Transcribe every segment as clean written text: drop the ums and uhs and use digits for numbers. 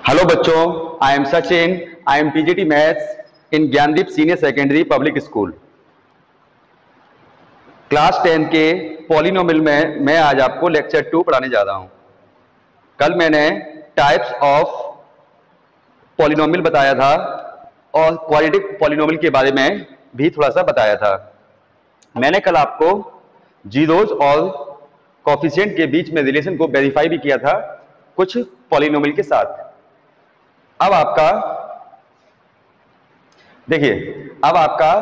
Hello बच्चों, I am Sachin. I am PGT maths in Gyandeep senior secondary public school. Class 10 के polynomial में मैं आज आपको लेक्चर 2 पढ़ाने जा रहा हूं। कल मैंने टाइप्स ऑफ पॉलिनोमियल बताया था और क्वाड्रेटिक पॉलिनोमियल के बारे में भी थोड़ा सा बताया था। मैंने कल आपको जीरोज और कोफिशिएंट के बीच में रिलेशन को वेरीफाई भी किया था कुछ पॉलिनोमियल के साथ। अब आपका देखिए, अब आपका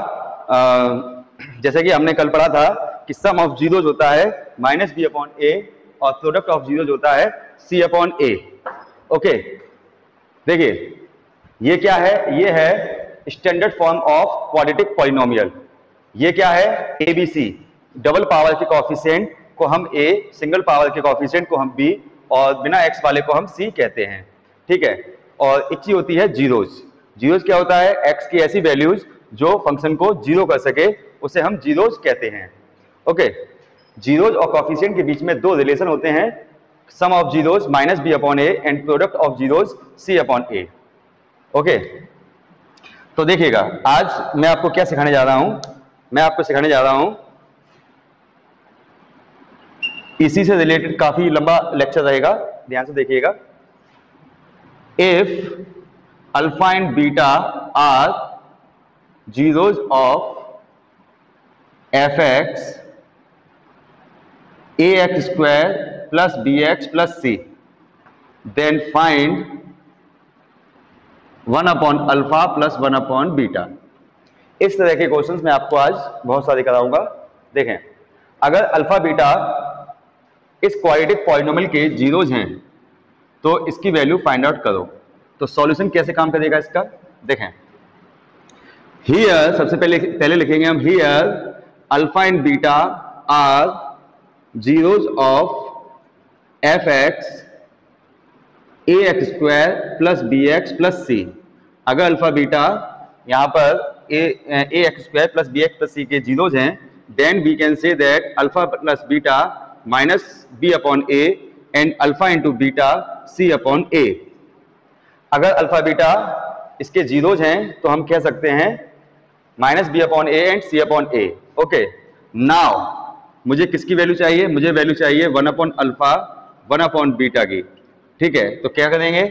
जैसे कि हमने कल पढ़ा था कि सम ऑफ जीरोज होता है माइनस बी अपॉन ए और प्रोडक्ट ऑफ जीरोज होता है सी अपॉन ए। ओके, देखिए ये क्या है? ये है standard form of quadratic polynomial. ये क्या है? एबीसी, डबल पावर के कोएफिशिएंट को हम ए, सिंगल पावर के कोएफिशिएंट को हम बी और बिना एक्स वाले को हम सी कहते हैं। ठीक है, और एक चीज होती है जीरोज। जीरोज क्या होता है? एक्स की ऐसी वैल्यूज जो फंक्शन को जीरो कर सके उसे हम जीरोज कहते हैं। ओके, जीरोज और कोएफिशिएंट के बीच में दो रिलेशन होते हैं, sum of zeros minus B upon A and product of zeros C upon A. Okay, तो देखिएगा आज मैं आपको क्या सिखाने जा रहा हूं। मैं आपको सिखाने जा रहा हूं, इसी से रिलेटेड काफी लंबा लेक्चर रहेगा, ध्यान से देखिएगा। If alpha and beta are zeros of F x A x square plus B x plus C, then find 1 upon alpha plus 1 upon beta. इस तरह के क्वेश्चंस मैं आपको आज बहुत सारे कराऊंगा। देखें, अगर अल्फा बीटा इस क्वाड्रेटिक पॉलिनोमियल के जीरोज हैं तो इसकी वैल्यू फाइंड आउट करो। तो सॉल्यूशन कैसे काम करेगा इसका? देखें, हियर सबसे पहले लिखेंगे हम, here alpha and beta are zeros of F x A x square plus B x plus C. अगर अल्फा बीटा यहां पर A x square plus B x plus C के जीरोज हैं, then we can say that alpha plus beta minus B upon A and alpha into beta C upon A. अगर alpha beta इसके zeros हैं तो हम कह सकते हैं minus B upon A and c upon A. Okay, now मुझे किसकी वैल्यू चाहिए? मुझे वैल्यू चाहिए 1 अपॉन अल्फा 1 अपॉन बीटा की। ठीक है, तो क्या करेंगे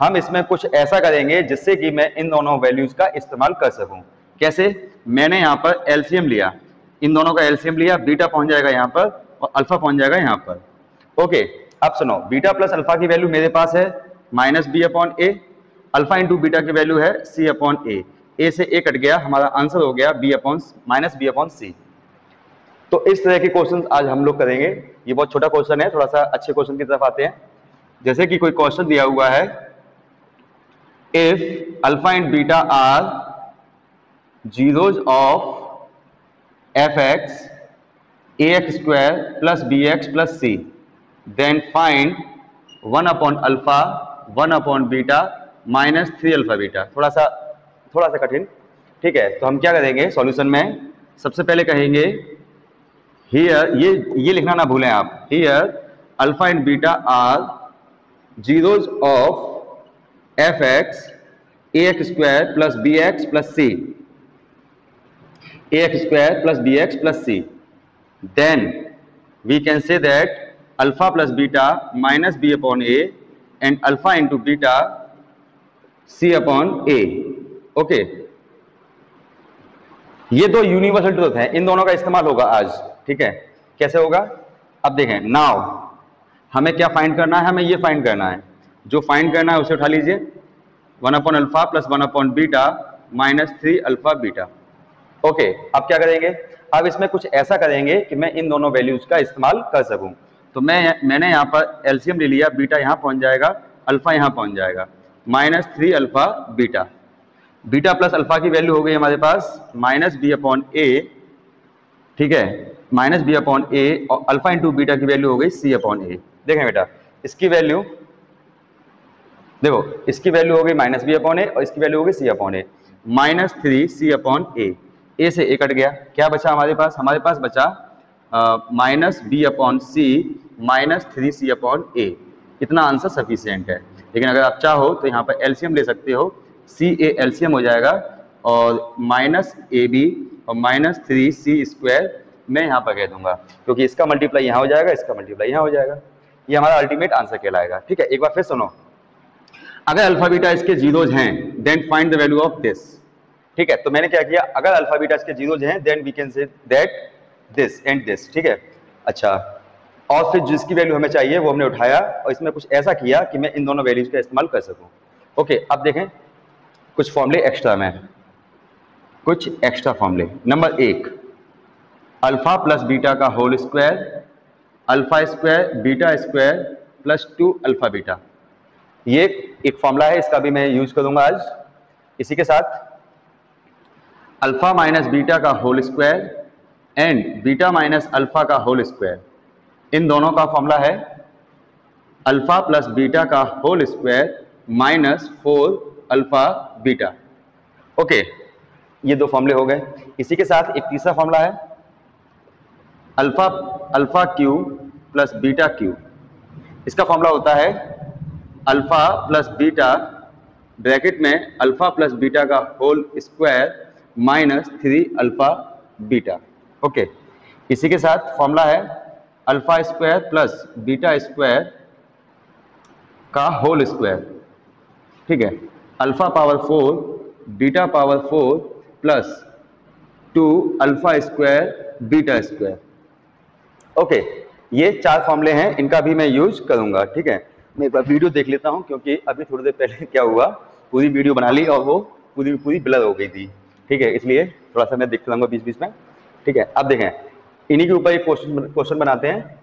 हम? इसमें कुछ ऐसा करेंगे जिससे कि मैं इन दोनों वैल्यूज का इस्तेमाल कर सकूं। कैसे? मैंने यहां पर एलसीएम लिया, इन दोनों का एलसीएम लिया, बीटा पहुंच जाएगा यहां पर और अल्फा पहुंच जाएगा यहां पर। ओके, अब सुनो, बीटा प्लस अल्फा की वैल्यू मेरे पास है माइनस बी अपॉन ए, अल्फा इंटू बीटा की वैल्यू है सी अपॉन ए से ए कट गया, हमारा आंसर हो गया B upon minus B upon C. तो इस तरह के क्वेश्चन आज हम लोग करेंगे। ये बहुत छोटा क्वेश्चन है, थोड़ा सा अच्छे क्वेश्चन की तरफ आते हैं। जैसे कि कोई क्वेश्चन दिया हुआ है, if alpha and beta are zeros of F x A x square plus B x plus C, then find 1 upon alpha 1 upon beta minus 3 alpha beta. थोड़ा सा कठिन। ठीक है, तो हम क्या करेंगे सॉल्यूशन में? सबसे पहले कहेंगे हियर, ये लिखना ना भूलें आप, here alpha and beta are zeros of F x A x square plus B x plus C, a x square plus B x plus C, then we can say that alpha plus beta minus B upon A and alpha into beta C upon A. Okay, ये दो universal truth है, इन दोनों का इस्तेमाल होगा आज। ठीक है, कैसे होगा? अब देखें, नाउ हमें क्या फाइंड करना है? हमें ये फाइंड करना है, जो फाइंड करना है उसे उठा लीजिए, 1 upon alpha plus 1 upon beta minus 3 alpha beta. Okay, अब क्या करेंगे? अब इसमें कुछ ऐसा करेंगे कि मैं इन दोनों वैल्यूज का इस्तेमाल कर सकूं। तो मैंने यहाँ पर एलसीएम ले लिया, बीटा यहाँ पहुंच जाएगा, अल्फा यहाँ पहुंच जाएगा, minus 3 alpha beta. Beta plus alpha की वैल्यू हो गई हमारे पास माइनस बी अपॉन ए। ठीक है, माइनस बी अपॉन ए और अल्फा इंटू बीटा की वैल्यू हो गई सी अपॉन ए। देखें बेटा, इसकी वैल्यू देखो, इसकी वैल्यू हो गई माइनस बी अपॉन ए और इसकी वैल्यू हो गई सी upon A, minus 3 C upon A से ए कट गया, क्या बचा हमारे पास? हमारे पास बचा माइनस बी अपॉन सी माइनस 3 सी अपॉन ए। इतना आंसर सफिशिएंट है। लेकिन अगर आप चाहो तो यहाँ पर एलसीएम ले सकते हो, सी ए एलसीएम हो जाएगा और माइनस ए बी और माइनस 3c² मैं यहाँ पर कह दूंगा, क्योंकि इसका मल्टीप्लाई यहाँ हो जाएगा, इसका मल्टीप्लाई यहाँ हो जाएगा। ये हमारा अल्टीमेट आंसर कहलाएगा। ठीक है, एक बार फिर सुनो, अगर अल्फा बीटा इसके जीरोज हैं then find the value of this. ठीक है, तो मैंने क्या किया, अगर अल्फा बीटा इसके जीरोज हैं then we can say that this and this. ठीक है, अच्छा, और फिर जिसकी वैल्यू हमें चाहिए वो हमने उठाया और इसमें कुछ ऐसा किया कि मैं इन दोनों वैल्यूज का इस्तेमाल कर सकूं। ओके, अब देखें कुछ फॉर्मूले एक्स्ट्रा में, कुछ एक्स्ट्रा फॉर्मूले। नंबर 1, अल्फा प्लस बीटा का whole square, alpha square beta square plus 2 alpha beta. ये एक फॉर्मूला है, इसका भी मैं यूज करूंगा आज। इसी के साथ अल्फा माइनस बीटा का whole square and beta minus alpha का होल स्क्वायर, इन दोनों का फॉर्मूला है अल्फा प्लस बीटा का whole square minus 4 alpha beta. Okay, ये दो फॉर्मूले हो गए। इसी के साथ एक तीसरा फॉर्मूला है alpha cube plus beta cube. इसका फॉर्मूला होता है अल्फा प्लस बीटा ब्रैकेट में अल्फा प्लस बीटा का whole square minus 3 alpha beta. Okay, इसी के साथ फॉर्मूला है alpha square plus beta square का होल स्क्वायर। ठीक है, alpha power 4 beta power 4 plus 2 alpha square beta square. Okay, ये 4 फॉर्मूले हैं, इनका भी मैं यूज करूंगा। ठीक है, मैं एक बार वीडियो देख लेता हूं, क्योंकि अभी थोड़ी देर पहले क्या हुआ, पूरी वीडियो बना ली और वो पूरी ब्लर हो गई थी। ठीक है, इसलिए थोड़ा सा मैं देखता रहूंगा बीच बीच में। ठीक है, अब देखें, इन्हीं के ऊपर एक क्वेश्चन बनाते हैं।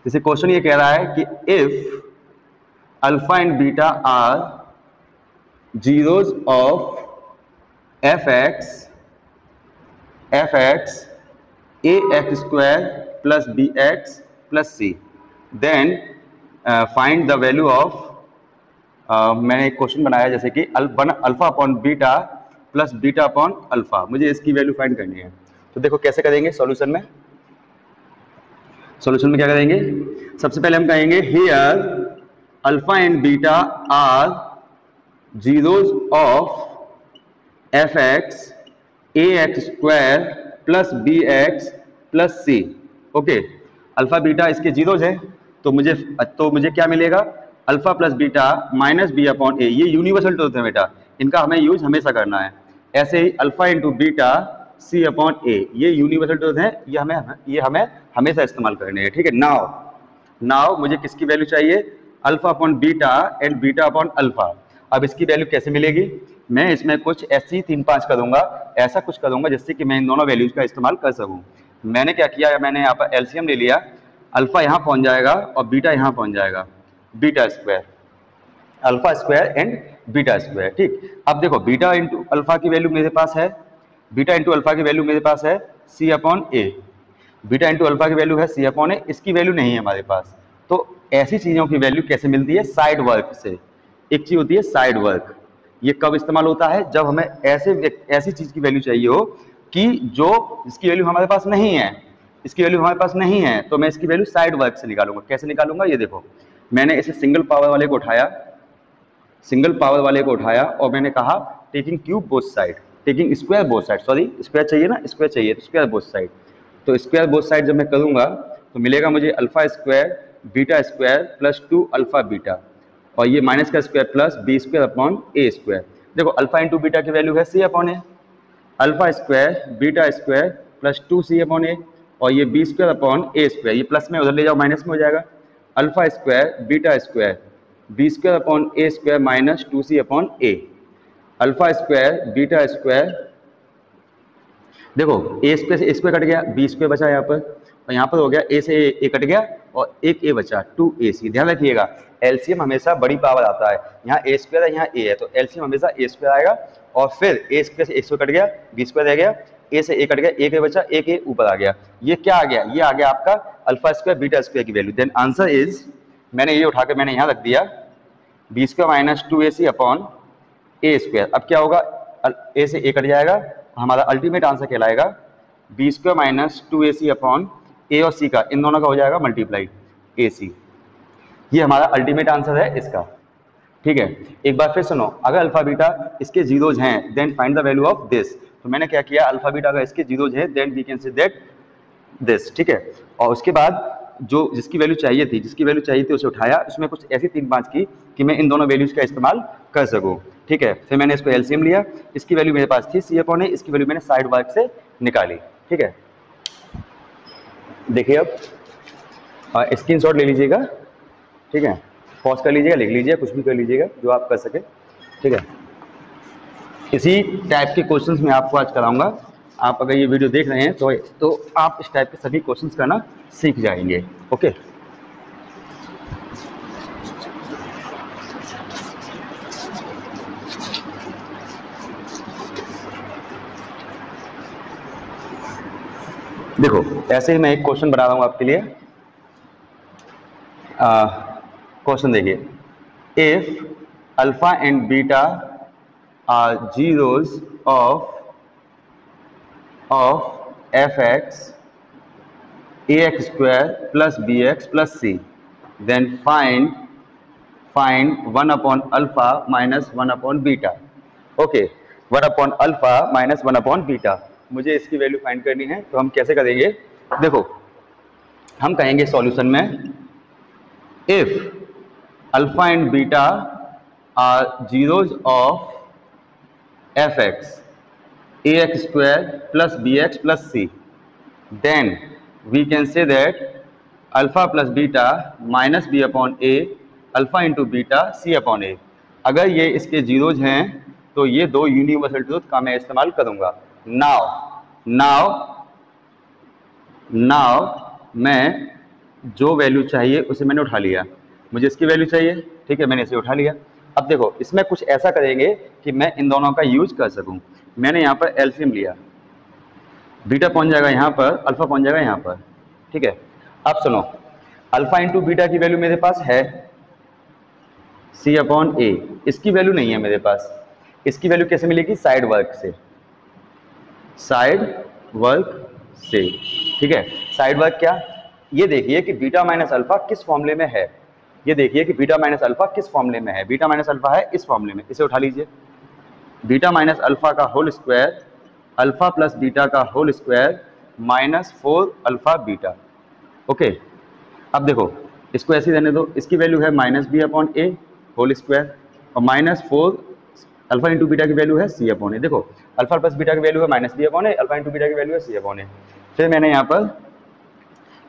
जैसे क्वेश्चन ये कह रहा है कि if alpha and beta are zeros of F x A x square plus B x plus C, then find the value of, मैंने एक क्वेश्चन बनाया जैसे कि alpha upon beta plus beta upon alpha, मुझे इसकी वैल्यू फाइंड करनी है। तो देखो कैसे करेंगे सॉल्यूशन में क्या करेंगे, सबसे पहले हम कहेंगे here alpha and beta are zeros of F x A x square plus B x plus C. Okay, alpha beta इसके जीरोज है, तो मुझे क्या मिलेगा, alpha plus beta minus B upon A. ये यूनिवर्सल ट्रूथ है बेटा, इनका हमें यूज हमेशा करना है। ऐसे ही alpha into beta C upon A, ये यूनिवर्सल ट्रूथ है, ये हमें हमेशा इस्तेमाल करने हैं। ठीक है, नाउ मुझे किसकी वैल्यू चाहिए, alpha upon beta and beta upon alpha. अब इसकी वैल्यू कैसे मिलेगी, मैं इसमें कुछ ऐसी 3-5 करूंगा, ऐसा कुछ करूंगा जिससे कि मैं इन दोनों वैल्यूज का इस्तेमाल कर सकूं। मैंने क्या किया, मैंने यहाँ पर एलसीएम ले लिया, अल्फा यहाँ पहुंच जाएगा और बीटा यहाँ पहुंच जाएगा, beta square, alpha square and beta square. ठीक, अब देखो बीटा इंटू अल्फा की वैल्यू मेरे पास है, बीटा इंटू अल्फा की वैल्यू मेरे पास है सी अपॉन ए, बीटा इंटू अल्फा की वैल्यू है सी अपॉन ए, इसकी वैल्यू नहीं है हमारे पास। तो ऐसी चीजों की वैल्यू कैसे मिलती है, साइड वर्क से। एक चीज होती है साइड वर्क, ये कब इस्तेमाल होता है, जब हमें ऐसी चीज की वैल्यू चाहिए हो कि जिसकी वैल्यू हमारे पास नहीं है, इसकी वैल्यू हमारे पास नहीं है, तो मैं इसकी वैल्यू साइड वर्क से निकालूंगा। कैसे निकालूंगा, ये देखो, मैंने इसे सिंगल पावर वाले को उठाया और मैंने कहा taking cube both side, taking square both side, sorry square चाहिए ना, स्क्वायर चाहिए तो स्क्वायर बोथ साइड। तो स्क्वायर बोथ साइड जब मैं करूंगा तो मिलेगा मुझे alpha square beta square plus 2 alpha beta, और ये माइनस का square plus B square upon ए स्क्वायर। देखो अल्फा इंटू बीटा की वैल्यू है C upon A, alpha square beta square plus 2c upon A, और ये बी स्क्वायर अपॉन ए square, ये plus में उधर ले जाओ माइनस में हो जाएगा, alpha square beta square B square upon ए स्क्वायर माइनस 2c अपॉन ए, अल्फा स्क्वायर बीटा स्क्वायर, देखो ए स्क्वायर से ए स्क्वायर कट गया, बी स्क्वायर बचा यहाँ पर, और यहाँ पर हो गया ए से ए कट गया और एक ए बचा 2ac। ध्यान रखिएगा एलसीएम हमेशा बड़ी पावर आता है, यहाँ ए स्क्वायर है यहाँ ए है, तो एलसीएम हमेशा ए स्क्वायर आएगा, और फिर ए स्क्वायर से ए स्क्वायर कट गया, बी स्क्वायर रह गया, ए से ए कट गया, एक ए बचा, एक ए ऊपर आ गया, ये क्या आ गया, ये आ गया आपका अल्फा स्क्वायर बीटा स्क्वायर की वैल्यू। देन आंसर इज, मैंने ये उठाकर मैंने यहाँ रख दिया B square minus 2ac upon ए स्क्वायर। अब क्या होगा, ए से ए कट जाएगा, हमारा अल्टीमेट आंसर कहलाएगा B square minus 2ac upon A और सी का, इन दोनों का हो जाएगा मल्टीप्लाई ac। ये हमारा अल्टीमेट आंसर है इसका। ठीक है, एक बार फिर सुनो, अगर अल्फा बीटा इसके जीरोज हैं then find the value of this. तो मैंने क्या किया, अल्फा बीटा अगर इसके जीरोज हैं then we can say that this, ठीक है। और उसके बाद जो जिसकी वैल्यू चाहिए थी, उसे उठाया, उसमें कुछ ऐसी 3-5 की कि मैं इन दोनों वैल्यूज का इस्तेमाल कर सकूं, ठीक है। फिर मैंने इसको एलसीएम लिया, इसकी वैल्यू मेरे पास थी C/A, इसकी वैल्यू मैंने साइड वर्क से निकाली, ठीक है। देखिए अब स्क्रीनशॉट ले लीजिएगा, ठीक है, पॉज कर लीजिएगा, लिख लीजिएगा, कुछ भी कर लीजिएगा जो आप कर सके, ठीक है। इसी टाइप के क्वेश्चंस मैं आपको आज कराऊंगा। आप अगर ये वीडियो देख रहे हैं तो आप इस टाइप के सभी क्वेश्चंस करना सीख जाएंगे, ओके। देखो ऐसे ही मैं एक क्वेश्चन बना रहा हूं आपके लिए। क्वेश्चन देखिए, if alpha and beta are zeros of fx ax square plus bx plus c, then find 1 upon alpha minus 1 upon beta। Okay, 1 upon alpha minus 1 upon beta, मुझे इसकी वैल्यू फाइंड करनी है। तो हम कैसे करेंगे, देखो हम कहेंगे सॉल्यूशन में, if alpha and beta are zeros of fx ax square plus bx plus c, then we can say that alpha plus beta minus b upon a, alpha into beta c upon a। अगर ये इसके zeros हैं तो ये दो universal truth का मैं इस्तेमाल करूंगा। नाउ मैं जो वैल्यू चाहिए उसे मैंने उठा लिया, मुझे इसकी वैल्यू चाहिए, ठीक है, मैंने इसे उठा लिया। अब देखो इसमें कुछ ऐसा करेंगे कि मैं इन दोनों का यूज कर सकूं। मैंने यहाँ पर एलसीएम लिया, बीटा पहुंच जाएगा यहाँ पर, अल्फा पहुंच जाएगा यहाँ पर, ठीक है। अब सुनो, अल्फा इंटू बीटा की वैल्यू मेरे पास है C/A, इसकी वैल्यू नहीं है मेरे पास। इसकी वैल्यू कैसे मिलेगी, साइड वर्क से, ठीक है। साइड वर्क क्या, ये देखिए कि बीटा माइनस अल्फा किस फॉर्मूले में है, ये देखिए कि बीटा माइनस अल्फा किस फॉर्मूले में है। बीटा माइनस अल्फा है इस फॉर्मूले में, इसे उठा लीजिए, बीटा माइनस अल्फा का whole square alpha plus beta का whole square minus 4 alpha beta, okay. अब देखो इसको ऐसे ही रहने दो, इसकी वैल्यू है minus B upon A whole square और माइनस 4 अल्फा इंटू बीटा की वैल्यू है C/A। देखो अल्फा प्लस बीटा की वैल्यू है माइनस बी अपॉन ए, अल्फा इंटू बीटा की वैल्यू है C/A। फिर मैंने यहाँ पर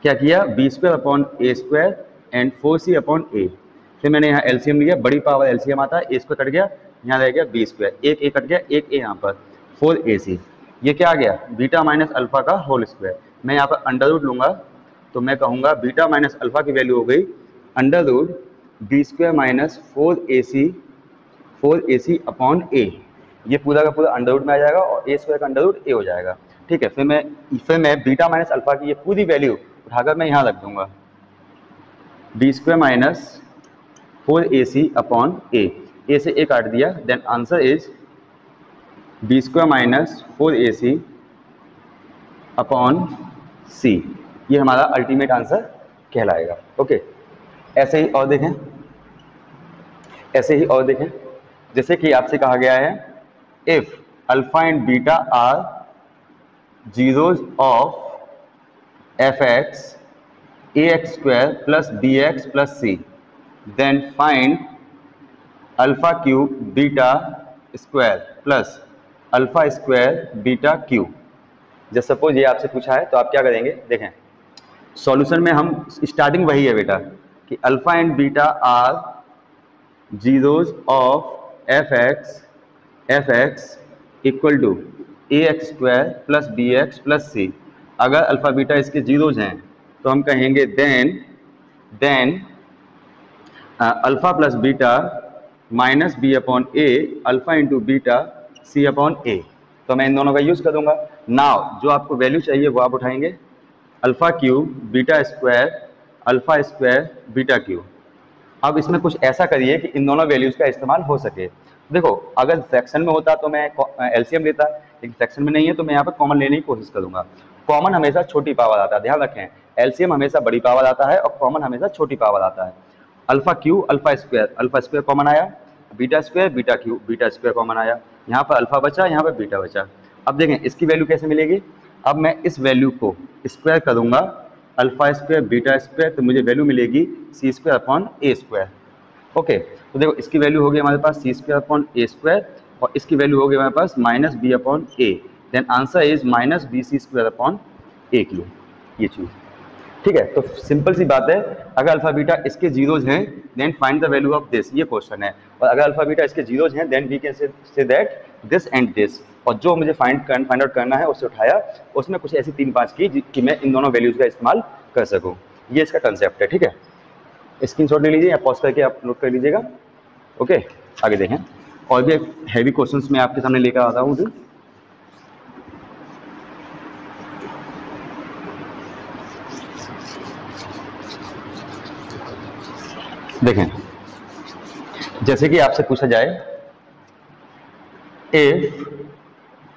क्या किया, B square upon A square and 4c upon A. फिर मैंने यहाँ एलसीएम लिया, बड़ी पावर एलसीएम आता है, ए स्क्वायर कट गया, यहाँ रह गया बी स्क्वायर, एक ए कट गया, एक ए यहाँ पर 4ac। ये क्या आ गया, बीटा माइनस अल्फा का होल स्क्वायर। मैं यहाँ पर अंडर रूट लूंगा तो मैं कहूँगा बीटा माइनस अल्फा की वैल्यू हो गई under root B square minus 4ac upon A. ये पूरा का पूरा अंडर रूट में आ जाएगा और ए स्क्वायर का अंडर रूट ए हो जाएगा, ठीक है। फिर मैं बीटा माइनस अल्फा की ये पूरी वैल्यू उठाकर मैं यहाँ रख दूंगा, B square minus 4ac upon A से ए काट दिया, then answer is B square minus 4ac upon C. ये हमारा अल्टीमेट आंसर कहलाएगा, ओके। ऐसे ही और देखें, जैसे कि आपसे कहा गया है, if alpha and beta are zeros of fx ax square plus bx plus c, then find alpha cube beta square plus alpha square beta cube। जब सपोज ये आपसे पूछा है तो आप क्या करेंगे, देखें सॉल्यूशन में हम स्टार्टिंग वही है बेटा कि alpha and beta are zeros of fx equal to ax square plus bx plus c। अगर अल्फा बीटा इसके जीरोज हैं तो हम कहेंगे then alpha plus beta minus B upon A alpha into beta C upon A. तो मैं इन दोनों का यूज करूंगा। नाउ जो आपको वैल्यू चाहिए वो आप उठाएंगे, alpha cube beta square beta cube. अब इसमें कुछ ऐसा करिए कि इन दोनों वैल्यूज का इस्तेमाल हो सके। देखो अगर फ्रैक्शन में होता तो मैं एलसीएम लेता, लेकिन फ्रैक्शन में नहीं है तो मैं यहाँ पर कॉमन लेने की कोशिश करूंगा। कॉमन हमेशा छोटी पावर आता है, ध्यान रखें, एलसीएम हमेशा बड़ी पावर आता है और कॉमन हमेशा छोटी पावर आता है। Alpha cube alpha square common आया, beta square beta cube beta square common आया, यहाँ पर अल्फा बचा, यहाँ पर बीटा बचा। अब देखें इसकी वैल्यू कैसे मिलेगी। अब मैं इस वैल्यू को स्क्वायर करूंगा, अल्फा स्क्वायर बीटा स्क्वायर, तो मुझे वैल्यू मिलेगी सी स्क्वायर अपॉन ए स्क्वायर। ओके, तो देखो इसकी वैल्यू होगी हमारे पास सी स्क्वायर अपॉन ए स्क्वायर, और इसकी वैल्यू होगी हमारे पास minus B upon A, then answer is minus B C square upon A cube, ये चीज़। ठीक है, तो सिंपल सी बात है, अगर अल्फा बीटा इसके जीरोज हैं then find the value of this, ये क्वेश्चन है। और अगर अल्फा बीटा इसके जीरोज हैं then we can say that this and this, और जो मुझे फाइंड आउट करना है उससे उठाया, उसमें कुछ ऐसी 3-5 की कि मैं इन दोनों वैल्यूज का इस्तेमाल कर सकूं, ये इसका कंसेप्ट है। ठीक है, स्क्रीनशॉट ले लीजिए या पॉज करके आप नोट कर लीजिएगा। ओके, आगे देखें, और भी हैवी क्वेश्चंस मैं आपके सामने लेकर आता हूँ। देखें, जैसे कि आपसे पूछा जाए, if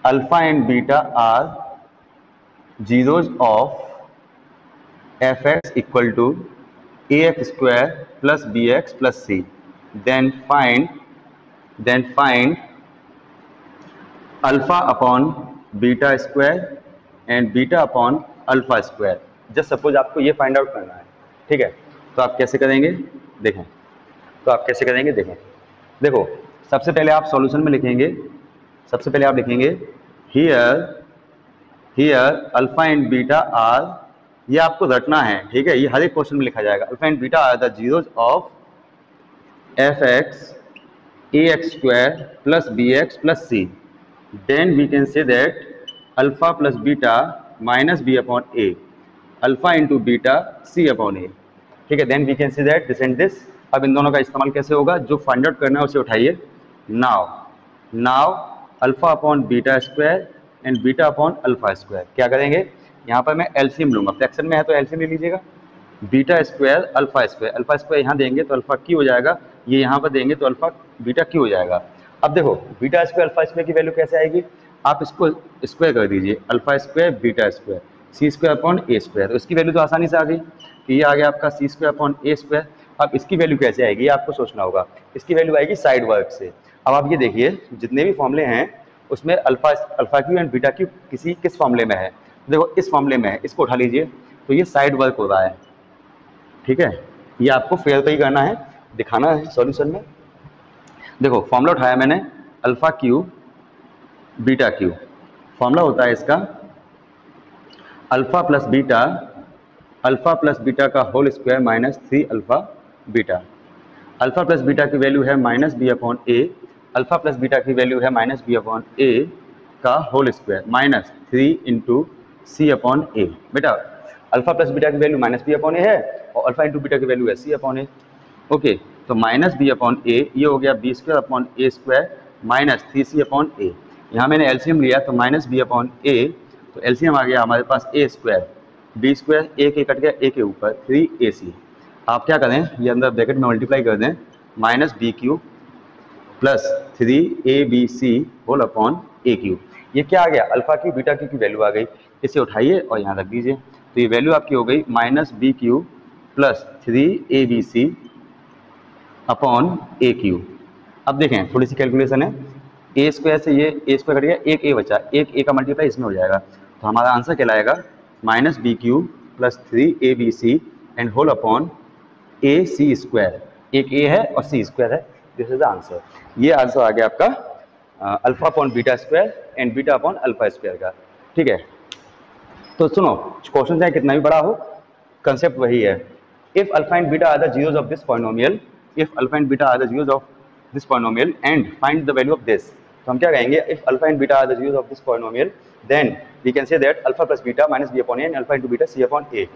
alpha and beta are zeros of F x equal to a x square plus B x plus C, then find alpha upon beta square and beta upon alpha square. Just suppose आपको ये find out करना है। ठीक है, तो आप कैसे करेंगे देखें, देखो सबसे पहले आप सॉल्यूशन में लिखेंगे, सबसे पहले आप लिखेंगे here alpha and beta are, ये आपको रटना है। ठीक है, ये हर एक क्वेश्चन में लिखा जाएगा। Alpha and beta are the zeros of F x A x square plus B x plus C, then we can say that alpha plus beta minus B upon A, alpha into beta C upon A. ठीक है, then we can say that this and this. अब इन दोनों का इस्तेमाल कैसे होगा, जो फाइंड आउट करना है उसे उठाइए। Now alpha upon beta square and beta upon alpha square, क्या करेंगे, यहाँ पर मैं एलसीएम लूंगा, फ्रैक्शन में है तो एलसीएम ले लीजिएगा। बीटा स्क्वायर अल्फा स्क्वायर यहाँ देंगे तो अल्फा क्यू हो जाएगा, ये यहाँ पर देंगे तो अल्फा बीटा क्यू हो जाएगा। अब देखो बीटा स्क्वायर अल्फा स्क्वायर की वैल्यू कैसे आएगी, आप इसको स्क्वायर कर दीजिए, alpha square beta square c square upon ए स्क्वायर, तो इसकी वैल्यू तो आसानी से आ गई कि ये आ गया आपका सी स्क्वायर अपॉन ए स्क्वायर। अब इसकी वैल्यू कैसे आएगी, ये आपको सोचना होगा। इसकी वैल्यू आएगी साइड वर्क से। अब आप ये देखिए जितने भी फॉर्मूले हैं उसमें alpha Q and beta Q किस फॉर्मूले में है, देखो इस फॉर्मूले में है, इसको उठा लीजिए, तो ये साइड वर्क हो रहा है। ठीक है, ये आपको फेयर पे ही करना है, दिखाना है सॉल्यूशन में। देखो फॉर्मूला उठाया मैंने, alpha cube beta cube, formula होता है इसका अल्फा प्लस बीटा का whole square minus 3 alpha beta. Alpha plus beta की वैल्यू है माइनस बी अपॉन ए, अल्फा प्लस बीटा की वैल्यू है माइनस बी अपॉन ए का whole square minus 3 into c upon a. बेटा अल्फा प्लस बीटा की value minus B upon a है और alpha into beta की वैल्यू है सी अपॉन ए। Okay, तो माइनस बी अपॉन ए, ये हो गया बी स्क्वायर अपॉन ए स्क्वायर माइनस 3c अपॉन ए। यहाँ मैंने एलसीएम लिया तो माइनस बी अपॉन ए, तो एलसीएम आ गया हमारे पास ए स्क्वायर, बी स्क्वायर ए के कट गया ए के ऊपर 3ac। आप क्या करें, ये अंदर ब्रैकेट में मल्टीप्लाई कर दें, minus B cube plus 3abc whole upon A cube. ये क्या आ गया, अल्फा की बीटा क्यू की वैल्यू आ गई, इसे उठाइए और यहाँ रख दीजिए, तो ये वैल्यू आपकी हो गई minus B cube plus 3abc upon A cube. अब देखें थोड़ी सी कैलकुलेशन है, ए स्क्वायर से ये ए स्क्वायर कट गया, एक ए बचा, एक ए का मल्टीप्लाई इसमें हो जाएगा, तो हमारा आंसर कहलाएगा minus B cube plus 3abc and whole upon a c square. एक ए है और सी स्क्वायर है, दिस इज द आंसर। ये आंसर आ गया आपका alpha upon beta square and beta upon alpha square का। ठीक है, तो सुनो क्वेश्चन चाहे कितना भी बड़ा हो, कंसेप्ट वही है। If alpha and beta are the zeros of this polynomial, if alpha and beta are the zeros of this polynomial and find the value of this, तो हम क्या कहेंगे, if alpha and beta are the zeros of this polynomial then we can say that alpha plus beta minus B upon A and alpha into beta C upon A.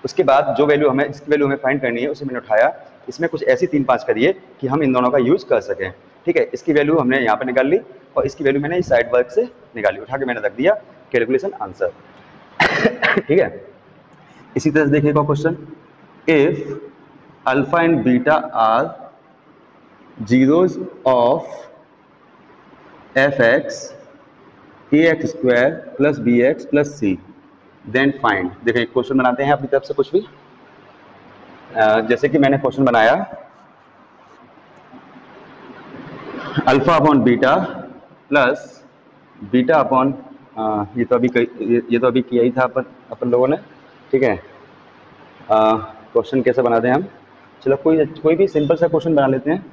उसके बाद जो value हमें, जिसकी value हमें find करनी है उसे मैंने उठाया, इसमें कुछ ऐसी 3-5 करिए कि हम इन दोनों का यूज कर सकें। ठीक है, इसकी वैल्यू हमने यहाँ पे निकाल ली और इसकी वैल्यू मैंने इस साइड वर्क से निकाली, उठा के मैंने रख दिया, कैलकुलेशन आंसर। ठीक है, इसी तरह से देखिएगा question, if alpha and beta are zeros of F x A x square plus B x plus C, then find. देखिए क्वेश्चन बनाते हैं अपनी तरफ से कुछ भी, जैसे कि मैंने क्वेश्चन बनाया alpha upon beta plus beta upon, ये तो अभी किया ही था अपन लोगों ने, ठीक है। क्वेश्चन कैसे बनाते हैं हम, चलो कोई भी सिंपल सा क्वेश्चन बना लेते हैं,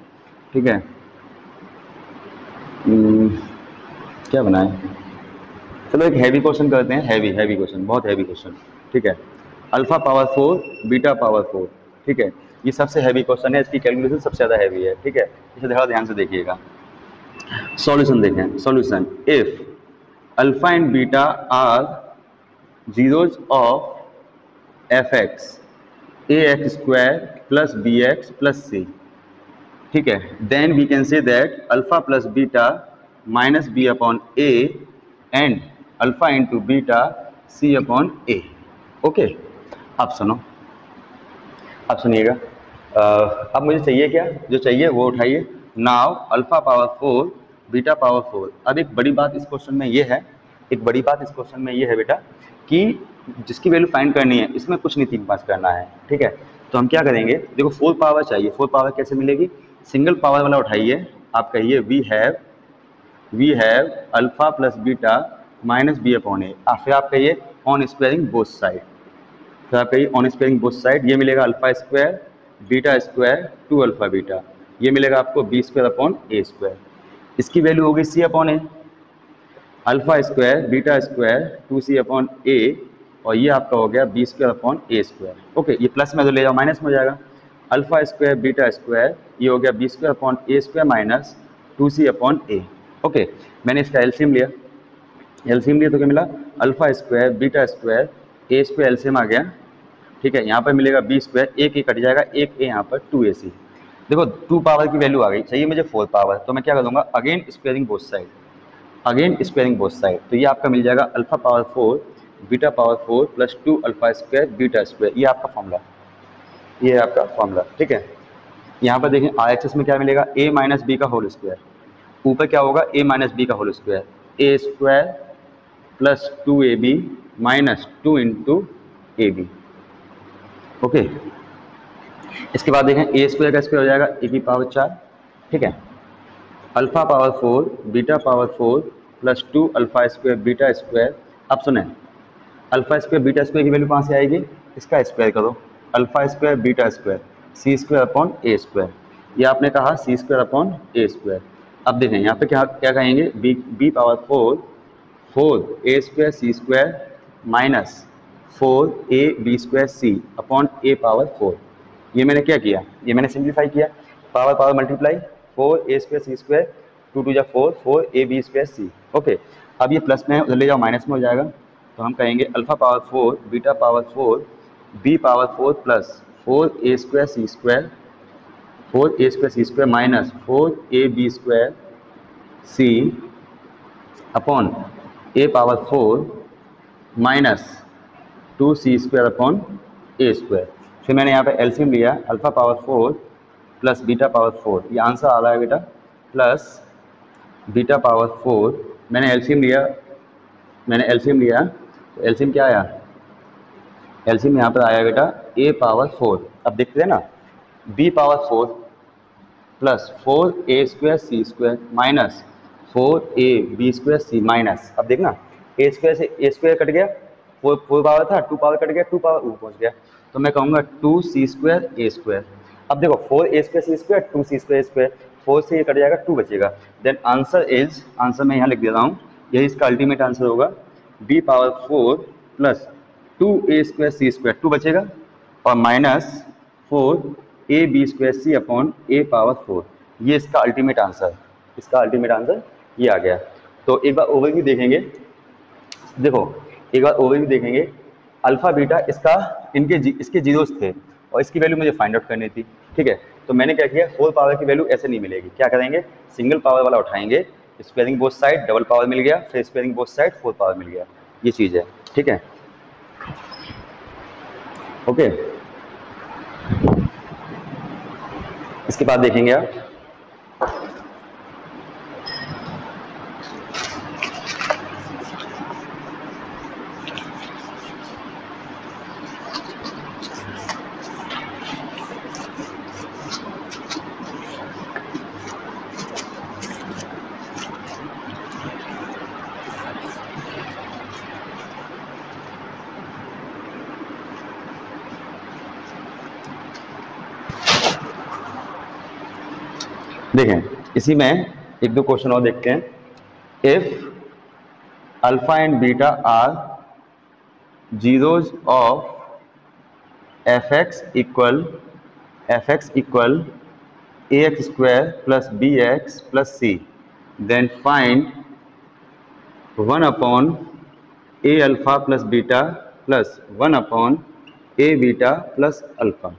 ठीक है। क्या बनाएं, चलो एक हैवी क्वेश्चन करते हैं, हैवी क्वेश्चन, बहुत हैवी क्वेश्चन, ठीक है। अल्फा पावर 4 बीटा पावर 4, ठीक है। ये सबसे हैवी क्वेश्चन है, इसकी कैलकुलेशन सबसे ज़्यादा हैवी है, ठीक है। इसे थोड़ा ध्यान से देखिएगा। सॉल्यूशन देखें, solution if alpha and beta are zeros of F x A x square plus B x plus C, ठीक है, then we can say that alpha plus beta minus B upon A and alpha into beta C upon A. Okay, अब सुनो, अब सुनिएगा। अब मुझे चाहिए क्या, जो चाहिए वो उठाइए। Now alpha power 4 beta power 4। अब एक बड़ी बात इस क्वेश्चन में ये है, एक बड़ी बात इस क्वेश्चन में ये है बेटा कि जिसकी वैल्यू फाइंड करनी है, इसमें कुछ नहीं 3 5 करना है, ठीक है। तो हम क्या करेंगे, देखो 4 पावर चाहिए, 4 पावर कैसे मिलेगी, सिंगल पावर वाला उठाइए, आप कहिए we have alpha plus beta minus B upon A, फिर आप कहिए ऑन स्क्वायरिंग बोथ साइड, फिर आप कहिए ऑन स्क्वायरिंग बोथ साइड, ये मिलेगा alpha square beta square 2 alpha beta, ये मिलेगा आपको बी स्क्वायर अपॉन ए स्क्वायर, इसकी वैल्यू होगी C upon A, alpha square beta square 2c upon A, और ये आपका हो गया बी स्क्वायर अपॉन ए स्क्वायर। ओके, ये प्लस में तो ले जाओ माइनस में हो जाएगा, अल्फा स्क्वायर बीटा स्क्वायर, ये हो गया बी स्क्वायर अपॉन ए स्क्वायर माइनस 2c अपॉन ए। ओके, मैंने इसका एलसीएम लिया, एलसीएम लिया तो क्या मिला, alpha square beta square a square LCM आ गया, ठीक है। यहाँ पर मिलेगा बी स्क्वायर, एक ए कट जाएगा, एक ए यहाँ पर 2ac, देखो 2 पावर की वैल्यू आ गई, चाहिए मुझे 4 पावर, तो मैं क्या करूँगा, again squaring both side, again squaring both side, तो ये आपका मिल जाएगा alpha power 4 beta power 4 plus 2 alpha square beta square, ये आपका फॉर्मूला, ये है आपका फॉर्मूला, ठीक है। यहाँ पर देखें आर एक्स में क्या मिलेगा, ए माइनस बी का होल स्क्वायर, ऊपर क्या होगा, ए माइनस बी का whole square, a square plus 2ab minus 2 into a b. Okay, इसके बाद देखें ए स्क्वायर का स्क्वायर हो जाएगा ए की पावर 4, ठीक है। Alpha power 4 beta power 4 plus 2 alpha square beta square. अब सुने, अल्फा स्क्वायर बीटा स्क्वायर की वैल्यू कहाँ से आएगी, इसका स्क्वायर करो, alpha square beta square c square upon ए स्क्वायर, ये आपने कहा सी स्क्वायर अपॉन ए स्क्वायर। अब देखें यहाँ पे क्या क्या कहेंगे, b power 4 a square c square minus 4 a b square c upon a power 4। ये मैंने क्या किया, ये मैंने सिंप्लीफाई किया, power power multiply, 4 a square c square 2 2 जा 4 4 a b square c. Okay, अब ये प्लस में उधर ले जाओ माइनस में हो जाएगा, तो हम कहेंगे alpha power 4 beta power 4 b power 4 plus 4 a square c square 4 a square c square minus 4 a b square c upon a power 4 minus 2 c square upon A square. फिर मैंने यहाँ पे एलसीएम लिया, alpha power 4 plus beta power 4, ये answer आ रहा है बेटा, plus beta power 4, मैंने एलसीएम लिया, तो एलसीएम क्या आया, एलसीएम यहाँ पर आया बेटा ए पावर 4। अब देखते हैं ना, b power 4 plus 4 a square c square minus 4 a b square C minus, अब देखना ए स्क्वायर से ए स्क्वायर कट गया, 4 पावर था, 2 पावर कट गया, 2 पावर ऊपर पहुँच गया, तो मैं कहूँगा 2 सी स्क्वायर ए स्क्वायर। अब देखो 4 a square c square 2 c square square, 4 से ये कट जाएगा, 2 बचेगा, देन आंसर इज, आंसर मैं यहाँ लिख दे रहा हूँ, यही इसका अल्टीमेट आंसर होगा, b power 4 plus 2 a square c square, 2 बचेगा, और minus 4 a b square c upon a power 4, ये इसका अल्टीमेट आंसर, इसका अल्टीमेट आंसर ये आ गया। तो एक बार ओवरव्यू देखेंगे, देखो एक बार ओवरव्यू देखेंगे, अल्फा बीटा इसके जीरोस थे और इसकी वैल्यू मुझे फाइंड आउट करनी थी, ठीक है। तो मैंने क्या किया, 4 पावर की वैल्यू ऐसे नहीं मिलेगी, क्या करेंगे, सिंगल पावर वाला उठाएंगे, squaring both side, double power मिल गया, फिर स्क्वायरिंग बोथ साइड 4 पावर मिल गया, ये चीज़ है, ठीक है। ओके, इसके बाद देखेंगे आप, देखें इसी में एक दो क्वेश्चन और देखते हैं। If alpha and beta are zeros of F x equal a x square plus B x plus C, then find 1 upon A alpha plus beta plus 1 upon A beta plus alpha.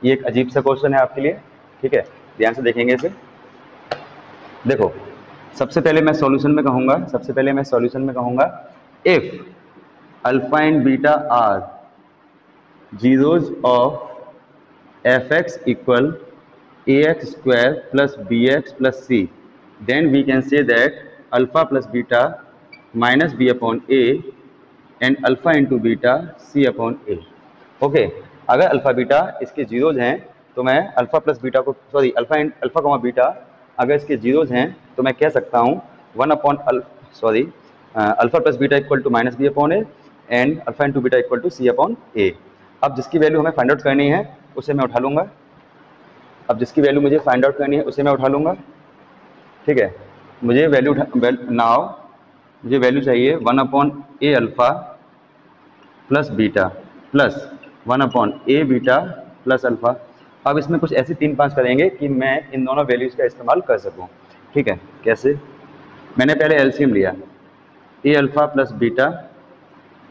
ये एक अजीब सा question है आपके लिए, ठीक है, ध्यान से देखेंगे इसे। देखो सबसे पहले मैं सॉल्यूशन में कहूंगा if alpha and beta are zeros of F x equal a x square plus B x plus C, then we can say that alpha plus beta minus B upon A and alpha into beta C upon A. Okay, अगर alpha beta इसके zeros हैं तो मैं alpha plus beta को alpha comma beta अगर इसके zeros हैं तो मैं कह सकता हूँ 1 upon alpha plus beta equal to minus B upon A and alpha into beta equal to C upon A. अब जिसकी वैल्यू हमें फाइंड आउट करनी है उसे मैं उठा लूँगा, ठीक है। मुझे वैल्यू चाहिए 1 अपॉन ए alpha plus beta plus 1 upon ए बीटा प्लस अल्फा। अब इसमें कुछ ऐसे 3-5 करेंगे कि मैं इन दोनों वैल्यूज़ का इस्तेमाल कर सकूं, ठीक है। कैसे? मैंने पहले एलसीएम लिया A alpha plus beta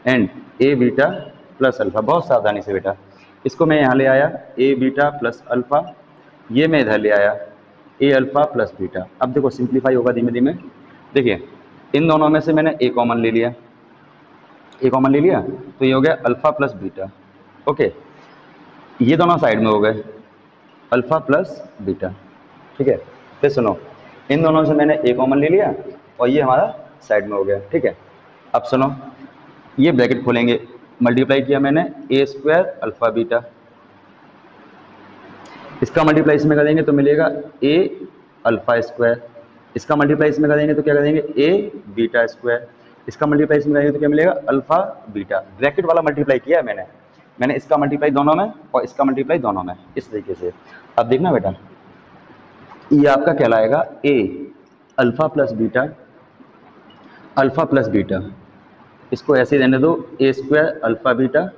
and A beta plus alpha, बहुत सावधानी से बेटा। इसको मैं यहाँ ले आया ए बीटा प्लस अल्फा, ये मैं इधर ले आया ए अल्फा प्लस बीटा। अब देखो सिंप्लीफाई होगा धीमे धीमे। देखिए इन दोनों में से मैंने ए कॉमन ले लिया तो ये हो गया अल्फा प्लस बीटा। ओके, ये दोनों साइड में हो गए अल्फा प्लस बीटा, ठीक है। फिर सुनो, इन दोनों से मैंने ए कॉमन ले लिया और ये हमारा साइड में हो गया, ठीक है। अब सुनो, ये ब्रैकेट खोलेंगे, मल्टीप्लाई किया मैंने ए स्क्वायर अल्फा बीटा, इसका मल्टीप्लाई इसमें करेंगे तो मिलेगा ए अल्फा स्क्वायर, इसका मल्टीप्लाई इसमें करेंगे तो क्या करेंगे ए बीटा स्क्वायर, इसका मल्टीप्लाई इसमें करेंगे तो क्या मिलेगा अल्फा बीटा। ब्रैकेट वाला मल्टीप्लाई किया है मैंने इसका मल्टीप्लाई दोनों में और इसका मल्टीप्लाई दोनों में, इस तरीके से। अब देखना बेटा, ये आपका कहलाएगा ए अल्फा प्लस बीटा, इसको ऐसे रहने दो ए स्क्वायर अल्फा बीटा।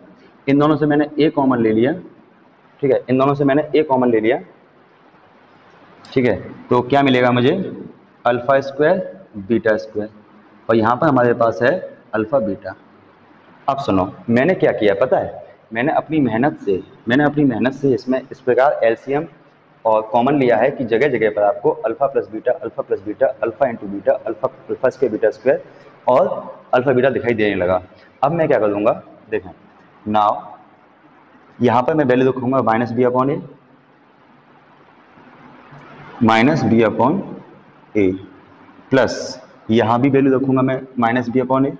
इन दोनों से मैंने ए कॉमन ले लिया, ठीक है, इन दोनों से मैंने ए कॉमन ले लिया, ठीक है। तो क्या मिलेगा मुझे अल्फा स्क्वायर बीटा स्क्वायर, और यहाँ पर हमारे पास है अल्फा बीटा। अब सुनो, मैंने क्या किया पता है, मैंने अपनी मेहनत से इसमें इस प्रकार एलसीएम और कॉमन लिया है कि जगह जगह पर आपको alpha plus beta, alpha into beta, alpha square beta square और अल्फा बीटा दिखाई देने लगा। अब मैं क्या करूँगा, देखें नाउ यहाँ पर मैं वैल्यू रखूँगा माइनस बी अपॉन ए प्लस यहाँ भी वैल्यू रखूँगा मैं माइनस बी अपॉन ए,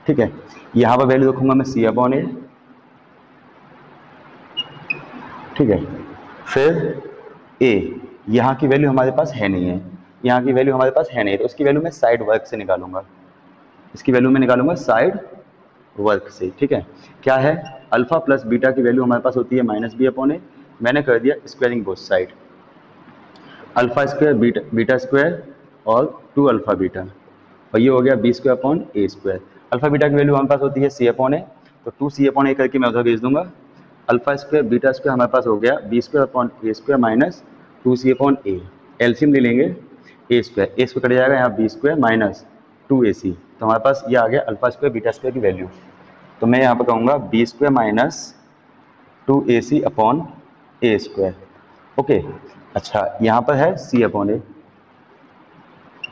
ठीक है। यहाँ पर वैल्यू रखूँगा मैं सी अपॉन ए, ठीक है। फिर ए, यहाँ की वैल्यू हमारे पास है नहीं है, तो उसकी वैल्यू मैं साइड वर्क से निकालूंगा, साइड वर्क से, ठीक है। क्या है, अल्फा प्लस बीटा की वैल्यू हमारे पास होती है माइनस बी अपॉन ए, मैंने कर दिया squaring both side, alpha square beta square और 2 अल्फा बीटा, और ये हो गया बी स्क्वायर अपॉन ए स्क्वायर। अल्फा बीटा की वैल्यू हमारे पास होती है सी अपॉन ए, तो 2 सी अपॉन ए करके मैं उधर भेज दूंगा। अल्फा स्क्वायर बीटा स्क्वायर हमारे पास हो गया बी स्क्वायर अपॉन ए स्क्वायर माइनस 2 सी अपॉन ए, एलसीएम ले लेंगे ए स्क्वायर कट जाएगा यहाँ बी स्क्वायर माइनस 2 ए सी, तो हमारे पास ये आ गया अल्फा स्क्वायर बीटा स्क्वायर की वैल्यू। तो मैं यहाँ पर कहूँगा B square minus 2 A C upon A square. Okay, अच्छा यहाँ पर है सी अपॉन ए,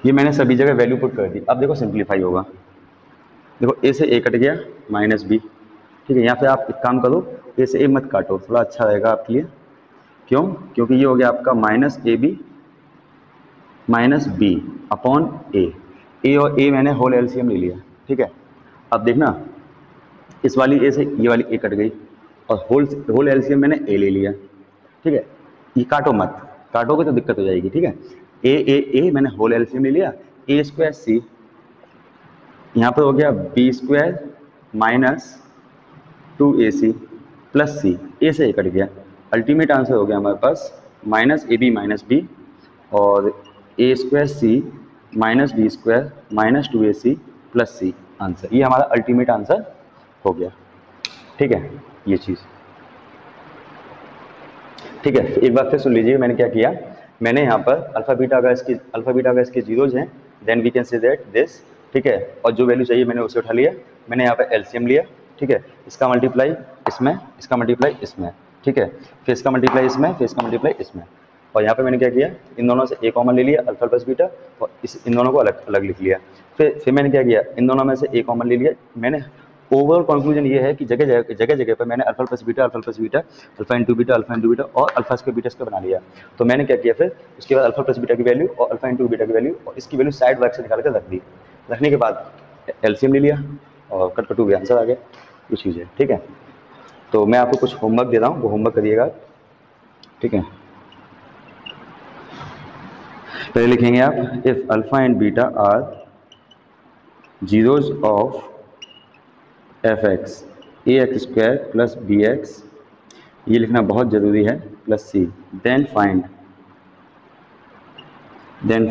ये मैंने सभी जगह वैल्यू पुट कर दी। अब देखो सिंप्लीफाई होगा, देखो ए से ए कट गया माइनस बी, ठीक है। यहाँ पे आप एक काम करो, ए से ए मत काटो, थोड़ा अच्छा रहेगा आपके लिए। क्यों? क्योंकि ये हो गया आपका minus A B minus B upon A और ए मैंने होल एलसीएम ले लिया, ठीक है। अब देखना, इस वाली ए से ये वाली ए कट गई और होल एलसीएम मैंने ए ले लिया, ठीक है। ये काटो मत, काटोगे तो दिक्कत हो जाएगी, ठीक है। ए मैंने होल एलसीएम ले लिया, ए स्क्वायर सी, यहाँ पर हो गया B square minus 2 A C plus C, A से ए कट गया, अल्टीमेट आंसर हो गया हमारे पास minus A B minus B और A square C minus B square minus 2ac plus C answer. ये हमारा अल्टीमेट आंसर हो गया। ठीक है, ये चीज़ ठीक है। एक बार फिर सुन लीजिए मैंने क्या किया। मैंने यहाँ पर अल्फा बीटा अगर इसके जीरोज हैं then we can say that this, ठीक है, और जो वैल्यू चाहिए मैंने उसे उठा लिया। मैंने यहाँ पर एलसीएम लिया, ठीक है, इसका मल्टीप्लाई इसमें, इसका मल्टीप्लाई इसमें, ठीक है, फिर इसका मल्टीप्लाई इसमें, फिर इसका मल्टीप्लाई इसमें, और यहाँ पे मैंने क्या किया, इन दोनों से ए कॉमन ले लिया अल्फा प्लस बीटा और इन दोनों को अलग अलग लिख लिया। फिर मैंने क्या किया, इन दोनों में से ए कॉमन ले लिया। मैंने ओवरऑल कंक्लूजन ये है कि जगह जगह पर मैंने alpha plus beta alpha into beta और अल्फा स्क्वायर बीटा स्क्वायर बना लिया। तो मैंने क्या किया, फिर उसके बाद अल्फा प्लस बीटा की वैल्यू और अल्फा इंटू बीटा की वैल्यू और इसकी वैल्यू साइड वर्क से निकाल कर रख दी। रखने के बाद एलसीएम ले लिया और कट कटू आंसर आ गया। ये चीज़ है, ठीक है। तो मैं आपको कुछ होमवर्क दे रहा हूँ, वो होमवर्क करिएगा, ठीक है। पहले लिखेंगे आप if alpha and beta are zeros of F x A x square plus B x, ये लिखना बहुत ज़रूरी है, प्लस सी, देन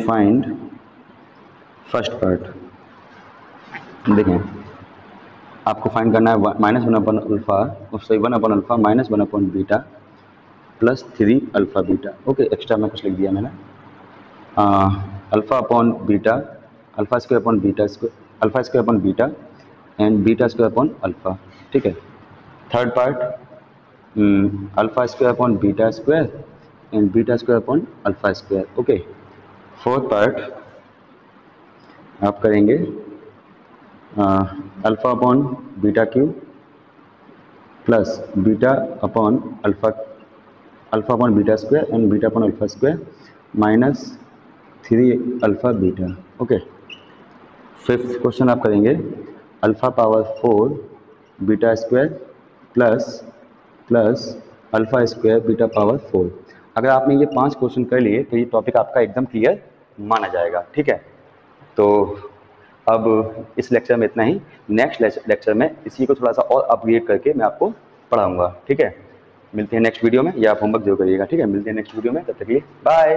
फाइंड फर्स्ट पार्ट। देखें आपको फाइंड करना है minus one upon alpha minus one upon beta plus 3 alpha beta. Okay, extra में कुछ लिख दिया मैंने, alpha upon beta, alpha square upon beta square, alpha square upon beta and beta square upon alpha, ठीक है। Third part alpha square upon beta square and beta square upon alpha square, okay. Fourth part आप करेंगे alpha upon beta cube plus beta upon alpha upon beta square and beta upon alpha square minus 3 alpha beta, okay. Fifth question आप करेंगे alpha power 4 beta square plus alpha square beta power 4। अगर आपने ये 5 question कर लिए तो ये topic आपका एकदम क्लियर माना जाएगा, ठीक है। तो अब इस लेक्चर में इतना ही। नेक्स्ट लेक्चर में इसी को थोड़ा सा और अपग्रेड करके मैं आपको पढ़ाऊंगा, ठीक है। मिलते हैं नेक्स्ट वीडियो में, या आप होमवर्क जरूर करिएगा, ठीक है। मिलते हैं नेक्स्ट वीडियो में, तब तक के लिए बाय।